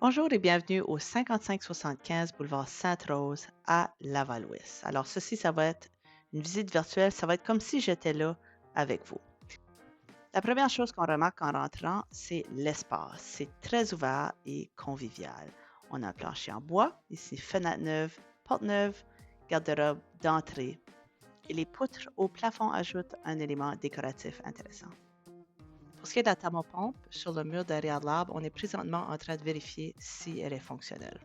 Bonjour et bienvenue au 5575 boulevard Sainte-Rose à Laval-Ouest. Alors, ceci, ça va être une visite virtuelle. Ça va être comme si j'étais là avec vous. La première chose qu'on remarque en rentrant, c'est l'espace. C'est très ouvert et convivial. On a un plancher en bois, ici fenêtre neuve, porte neuve, garde-robe d'entrée. Et les poutres au plafond ajoutent un élément décoratif intéressant. Pour ce qui est de la thermopompe, sur le mur derrière l'arbre, on est présentement en train de vérifier si elle est fonctionnelle.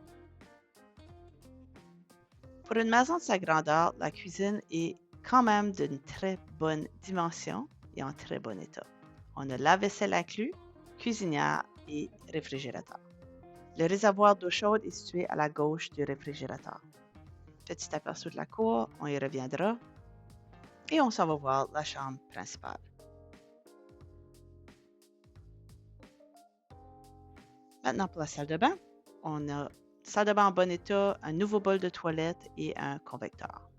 Pour une maison de sa grandeur, la cuisine est quand même d'une très bonne dimension et en très bon état. On a lave-vaisselle inclus, cuisinière et réfrigérateur. Le réservoir d'eau chaude est situé à la gauche du réfrigérateur. Petit aperçu de la cour, on y reviendra et on s'en va voir la chambre principale. Maintenant pour la salle de bain, on a salle de bain en bon état, un nouveau bol de toilette et un convecteur.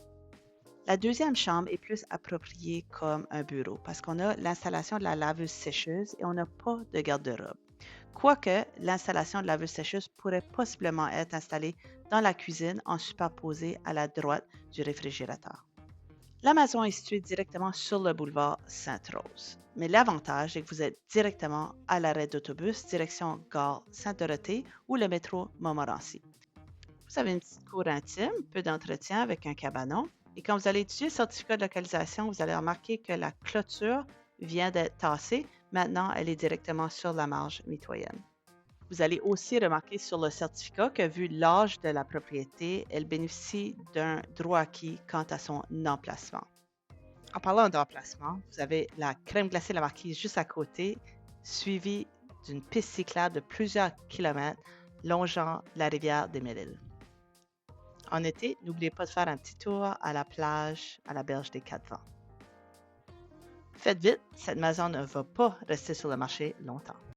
La deuxième chambre est plus appropriée comme un bureau parce qu'on a l'installation de la laveuse-sécheuse et on n'a pas de garde-robe. Quoique l'installation de la laveuse-sécheuse pourrait possiblement être installée dans la cuisine en superposé à la droite du réfrigérateur. La maison est située directement sur le boulevard Sainte-Rose. Mais l'avantage est que vous êtes directement à l'arrêt d'autobus direction gare Sainte-Dorothée ou le métro Montmorency. Vous avez une petite cour intime, peu d'entretien avec un cabanon. Et quand vous allez étudier le certificat de localisation, vous allez remarquer que la clôture vient d'être tassée. Maintenant, elle est directement sur la marge mitoyenne. Vous allez aussi remarquer sur le certificat que vu l'âge de la propriété, elle bénéficie d'un droit acquis quant à son emplacement. En parlant d'emplacement, vous avez la crème glacée La Marquise juste à côté, suivie d'une piste cyclable de plusieurs kilomètres longeant la rivière des Mille-Îles. En été, n'oubliez pas de faire un petit tour à la plage, à la berge des Quatre-Vents. Faites vite, cette maison ne va pas rester sur le marché longtemps.